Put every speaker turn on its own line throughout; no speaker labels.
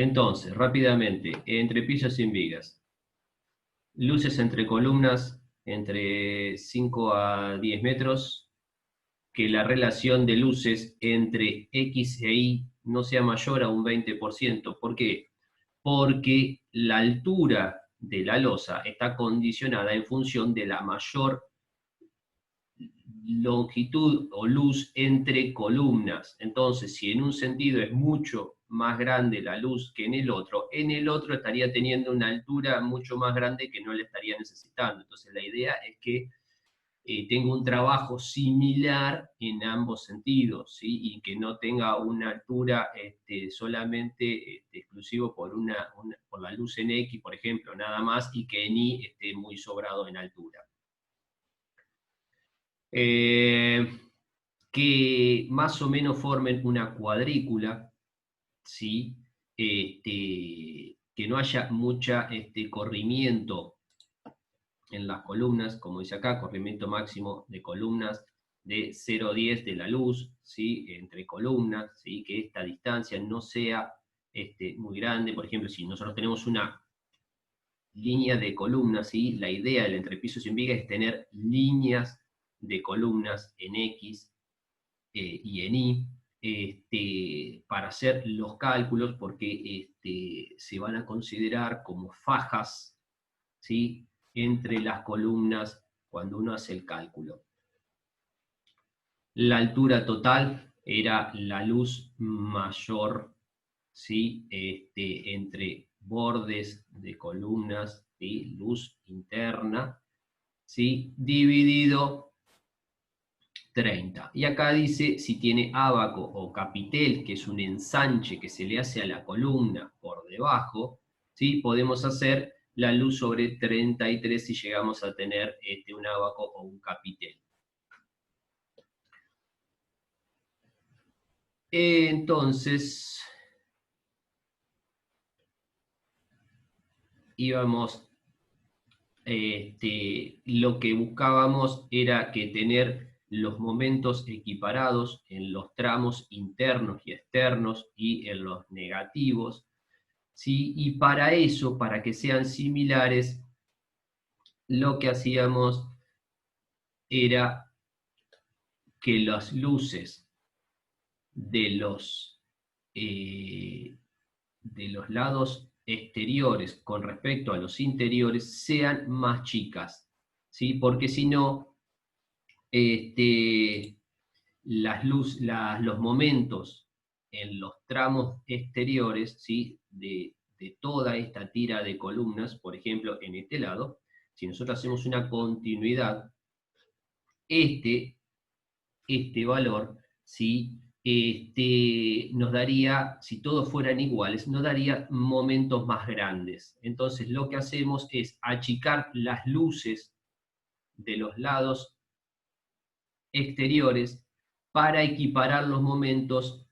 Entonces, rápidamente, entre pisos sin vigas, luces entre columnas entre 5 a 10 metros, que la relación de luces entre X e Y no sea mayor a un 20%. ¿Por qué? Porque la altura de la losa está condicionada en función de la mayor longitud o luz entre columnas. Entonces, si en un sentido es mucho más grande la luz que en el otro estaría teniendo una altura mucho más grande que no le estaría necesitando. Entonces, la idea es que tenga un trabajo similar en ambos sentidos, ¿sí? Y que no tenga una altura solamente exclusivo por la luz en X, por ejemplo, nada más, y que en Y esté muy sobrado en altura. Que más o menos formen una cuadrícula, ¿sí? Que no haya mucha corrimiento en las columnas, como dice acá, corrimiento máximo de columnas de 0,10 de la luz, ¿sí? Entre columnas, ¿sí? Que esta distancia no sea muy grande. Por ejemplo, si nosotros tenemos una línea de columnas, ¿sí? La idea del entrepiso sin viga es tener líneas de columnas en X y en Y, para hacer los cálculos, porque se van a considerar como fajas, ¿sí? Entre las columnas cuando uno hace el cálculo. La altura total era la luz mayor, ¿sí? Entre bordes de columnas, ¿sí? Luz interna, ¿sí? Dividido 30. Y acá dice si tiene ábaco o capitel, que es un ensanche que se le hace a la columna por debajo, ¿sí? Podemos hacer la luz sobre 33 si llegamos a tener un ábaco o un capitel. Entonces, íbamos, lo que buscábamos era que tener los momentos equiparados en los tramos internos y externos y en los negativos, ¿sí? Y para eso, para que sean similares, lo que hacíamos era que las luces de de los lados exteriores con respecto a los interiores sean más chicas, ¿sí? Porque si no, los momentos en los tramos exteriores, ¿sí? De toda esta tira de columnas, por ejemplo, en este lado, si nosotros hacemos una continuidad, este, este valor, ¿sí? Nos daría, si todos fueran iguales, nos daría momentos más grandes. Entonces lo que hacemos es achicar las luces de los lados exteriores para equiparar los momentos,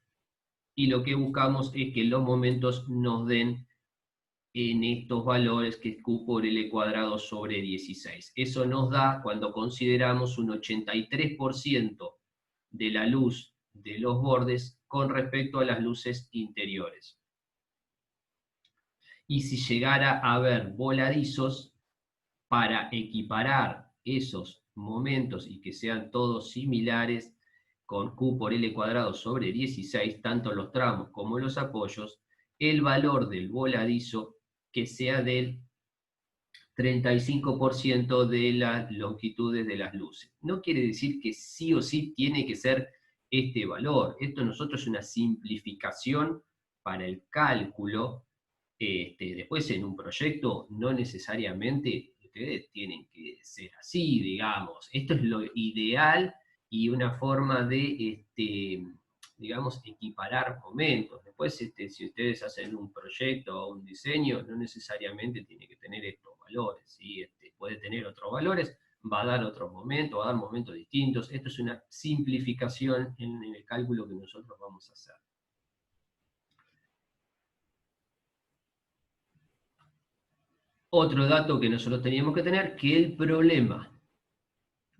y lo que buscamos es que los momentos nos den en estos valores, que es Q por L cuadrado sobre 16. Eso nos da, cuando consideramos un 83% de la luz de los bordes con respecto a las luces interiores. Y si llegara a haber voladizos, para equiparar esos momentos y que sean todos similares, con Q por L cuadrado sobre 16, tanto los tramos como los apoyos, el valor del voladizo que sea del 35% de las longitudes de las luces. No quiere decir que sí o sí tiene que ser este valor. Esto nosotros es una simplificación para el cálculo. Después en un proyecto no necesariamente ustedes tienen que ser así, digamos. Esto es lo ideal y una forma de, digamos, equiparar momentos. Después, si ustedes hacen un proyecto o un diseño, no necesariamente tiene que tener estos valores, ¿sí? Puede tener otros valores, va a dar otros momentos, va a dar momentos distintos. Esto es una simplificación en el cálculo que nosotros vamos a hacer. Otro dato que nosotros teníamos que tener, que el problema,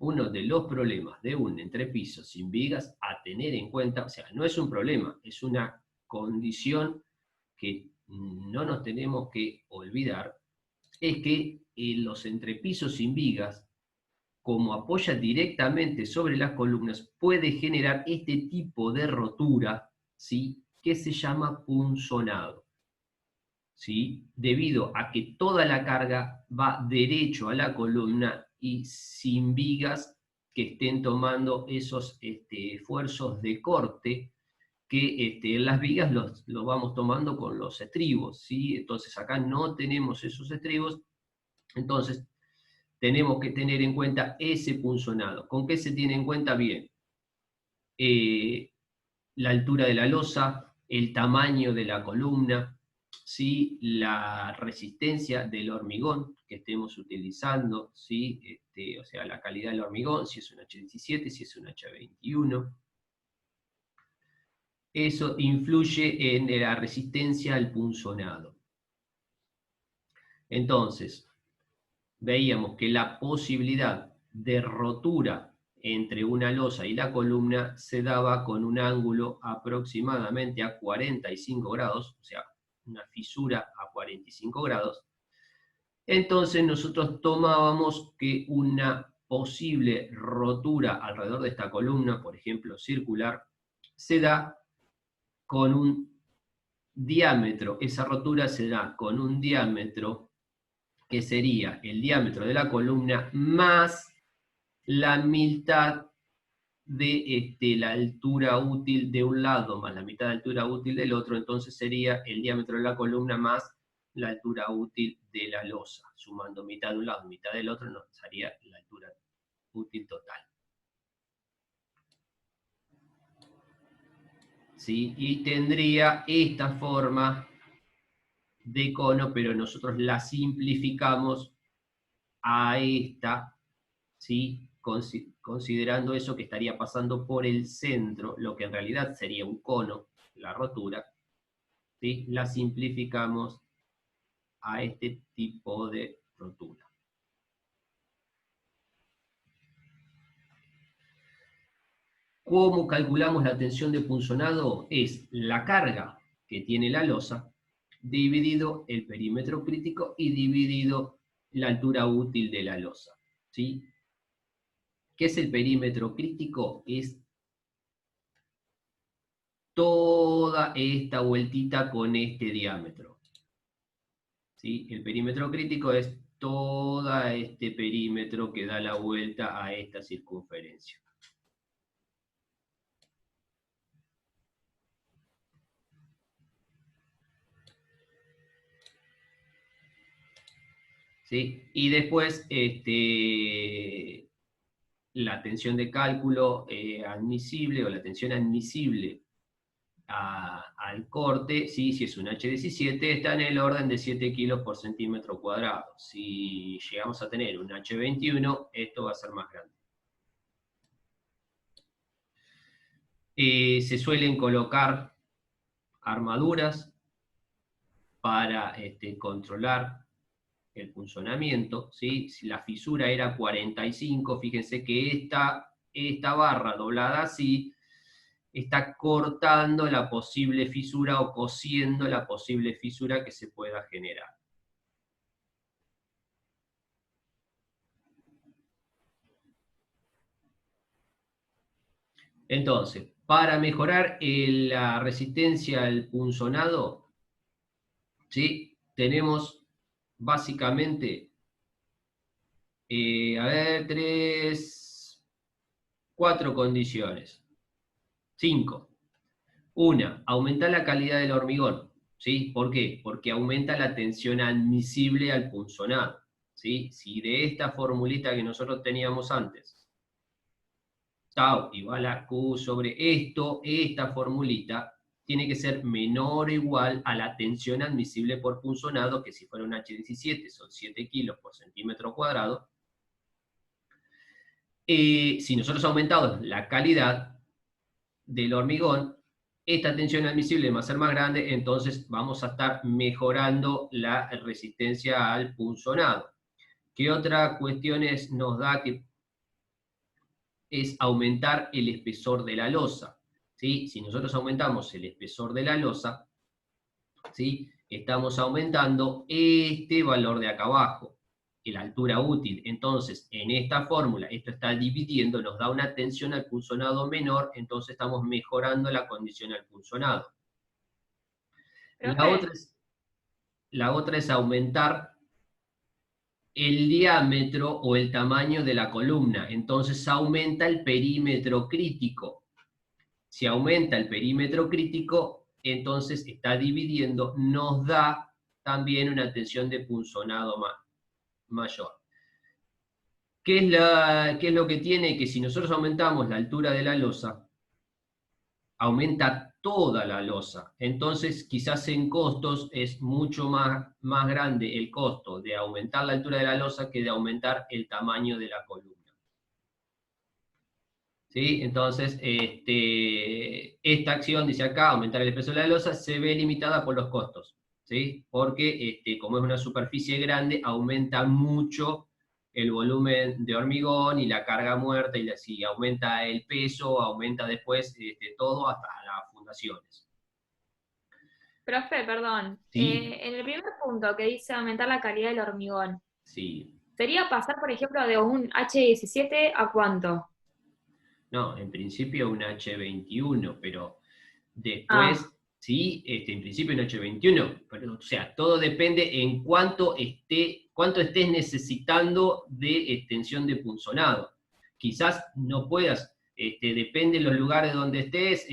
uno de los problemas de un entrepiso sin vigas a tener en cuenta, o sea, no es un problema, es una condición que no nos tenemos que olvidar es que los entrepisos sin vigas, como apoya directamente sobre las columnas, puede generar este tipo de rotura, ¿sí? Que se llama punzonado, ¿sí? Debido a que toda la carga va derecho a la columna y sin vigas que estén tomando esos esfuerzos de corte que en las vigas los vamos tomando con los estribos, ¿sí? Entonces acá no tenemos esos estribos, entonces tenemos que tener en cuenta ese punzonado. ¿Con qué se tiene en cuenta? Bien, la altura de la losa, el tamaño de la columna, ¿sí? La resistencia del hormigón que estemos utilizando, ¿sí? O sea, la calidad del hormigón, si es un H17, si es un H21. Eso influye en la resistencia al punzonado. Entonces, veíamos que la posibilidad de rotura entre una losa y la columna se daba con un ángulo aproximadamente a 45 grados, o sea, una fisura a 45 grados. Entonces nosotros tomábamos que una posible rotura alrededor de esta columna, por ejemplo circular, se da con un diámetro, esa rotura se da con un diámetro que sería el diámetro de la columna más la mitad de la altura útil de un lado más la mitad de altura útil del otro, entonces sería el diámetro de la columna más la altura útil de la losa. Sumando mitad de un lado, mitad del otro, nos daría la altura útil total. ¿Sí? Y tendría esta forma de cono, pero nosotros la simplificamos a esta, ¿sí? Considerando eso que estaría pasando por el centro, lo que en realidad sería un cono, la rotura, ¿sí? La simplificamos a este tipo de rotura. ¿Cómo calculamos la tensión de punzonado? Es la carga que tiene la losa dividido el perímetro crítico y dividido la altura útil de la losa, ¿sí? ¿Qué es el perímetro crítico? Es toda esta vueltita con este diámetro, ¿sí? El perímetro crítico es todo este perímetro que da la vuelta a esta circunferencia. ¿Sí? Y después la tensión de cálculo admisible o la tensión admisible al corte, ¿sí? Si es un H17, está en el orden de 7 kilos por centímetro cuadrado. Si llegamos a tener un H21, esto va a ser más grande. Se suelen colocar armaduras para controlar el punzonamiento, ¿sí? Si la fisura era 45, fíjense que esta barra doblada así está cortando la posible fisura o cosiendo la posible fisura que se pueda generar. Entonces, para mejorar la resistencia al punzonado, ¿sí? Tenemos básicamente, a ver, 4 condiciones. 5. Una, aumentar la calidad del hormigón, ¿sí? ¿Por qué? Porque aumenta la tensión admisible al punzonado, ¿sí? Si de esta formulita que nosotros teníamos antes, tau igual a Q sobre esto, esta formulita, tiene que ser menor o igual a la tensión admisible por punzonado, que si fuera un H17 son 7 kilos por centímetro cuadrado. Si nosotros aumentamos la calidad del hormigón, esta tensión admisible va a ser más grande, entonces vamos a estar mejorando la resistencia al punzonado. ¿Qué otra cuestión nos da que es aumentar el espesor de la losa? ¿Sí? Si nosotros aumentamos el espesor de la losa, ¿sí? estamos aumentando este valor de acá abajo, la altura útil. Entonces, en esta fórmula, esto está dividiendo, nos da una tensión al punzonado menor, entonces estamos mejorando la condición al punzonado.
Profe,
La otra es aumentar el diámetro o el tamaño de la columna, entonces aumenta el perímetro crítico. Si aumenta el perímetro crítico, entonces está dividiendo, nos da también una tensión de punzonado mayor. ¿Qué es lo que tiene? Que si nosotros aumentamos la altura de la losa, aumenta toda la losa. Entonces, quizás en costos es mucho más grande el costo de aumentar la altura de la losa que de aumentar el tamaño de la columna. ¿Sí? Entonces, esta acción, dice acá, aumentar el espesor de la losa, se ve limitada por los costos, ¿sí? Porque como es una superficie grande, aumenta mucho el volumen de hormigón y la carga muerta, y si aumenta el peso, aumenta después todo hasta las fundaciones.
profe, perdón.
¿Sí?
En el primer punto que dice aumentar la calidad del hormigón,
Sí.
¿sería pasar, por ejemplo, de un H17 a cuánto?
No, en principio un H21, pero
Ah,
después, sí, en principio un H21, pero, o sea, todo depende en cuánto estés necesitando de extensión de punzonado. Quizás no puedas, depende de los lugares donde estés,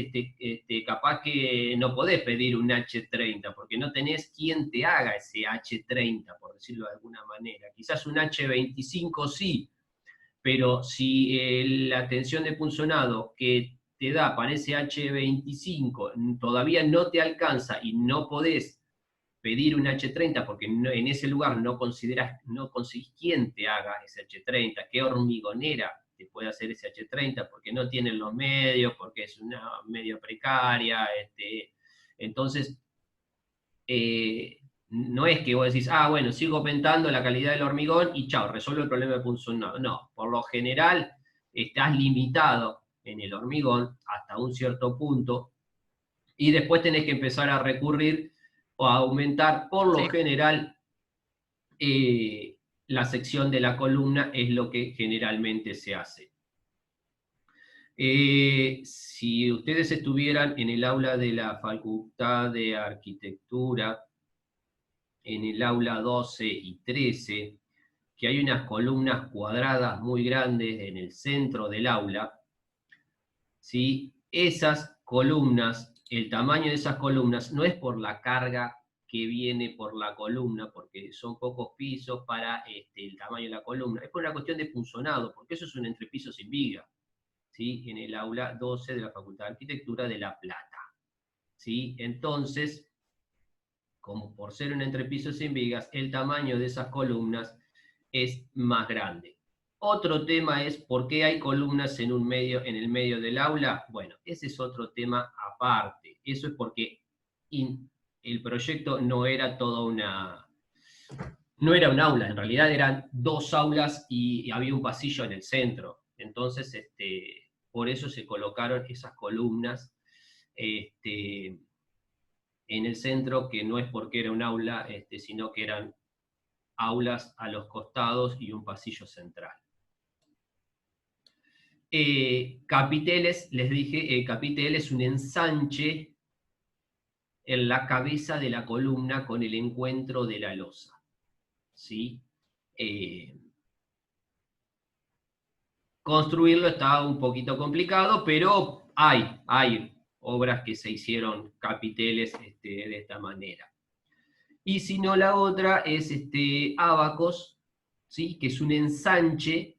capaz que no podés pedir un H30, porque no tenés quien te haga ese H30, por decirlo de alguna manera. Quizás un H25 sí, pero si la tensión de punzonado que te da para ese H25 todavía no te alcanza y no podés pedir un H30 porque en ese lugar no conseguís quién te haga ese H30, qué hormigonera te puede hacer ese H30, porque no tienen los medios, porque es una medio precaria, entonces no es que vos decís, ah, bueno, sigo aumentando la calidad del hormigón y chao, resuelvo el problema de punzonado. No, por lo general estás limitado en el hormigón hasta un cierto punto y después tenés que empezar a recurrir o a aumentar, por lo
sí.
general, la sección de la columna es lo que generalmente se hace. Si ustedes estuvieran en el aula de la Facultad de Arquitectura, en el aula 12 y 13, que hay unas columnas cuadradas muy grandes en el centro del aula, ¿sí? Esas columnas, el tamaño de esas columnas no es por la carga que viene por la columna, porque son pocos pisos para el tamaño de la columna, es por una cuestión de punzonado, porque eso es un entrepiso sin viga, ¿sí? En el aula 12 de la Facultad de Arquitectura de La Plata, ¿sí? Entonces, como por ser un entrepiso sin vigas, el tamaño de esas columnas es más grande. Otro tema es por qué hay columnas en el medio del aula. Bueno, ese es otro tema aparte. Eso es porque el proyecto no era no era un aula, en realidad eran dos aulas y había un pasillo en el centro. Entonces, por eso se colocaron esas columnas en el centro, que no es porque era un aula, sino que eran aulas a los costados y un pasillo central. Capiteles, les dije, capitel es un ensanche en la cabeza de la columna con el encuentro de la losa. ¿Sí? Eh, Construirlo está un poquito complicado, pero hay obras que se hicieron capiteles de esta manera. Y si no, la otra es ábacos, ¿sí? Que es un ensanche,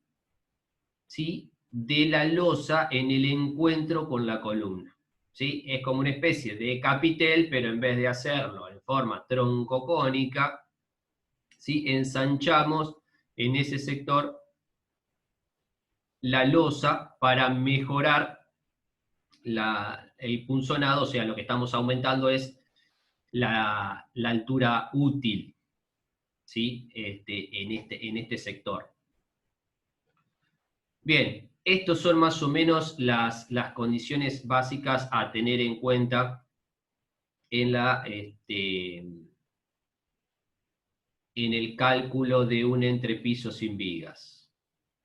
¿sí? De la losa en el encuentro con la columna. ¿Sí? Es como una especie de capitel, pero en vez de hacerlo en forma troncocónica, ¿sí? Ensanchamos en ese sector la losa para mejorar el punzonado, o sea, lo que estamos aumentando es la altura útil, ¿sí? En este sector. Bien, estos son más o menos las condiciones básicas a tener en cuenta en en el cálculo de un entrepiso sin vigas.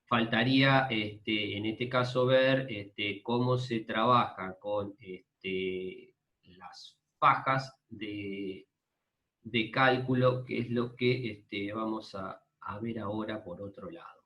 Faltaría, en este caso, ver cómo se trabaja con las fajas de cálculo, que es lo que vamos a ver ahora por otro lado.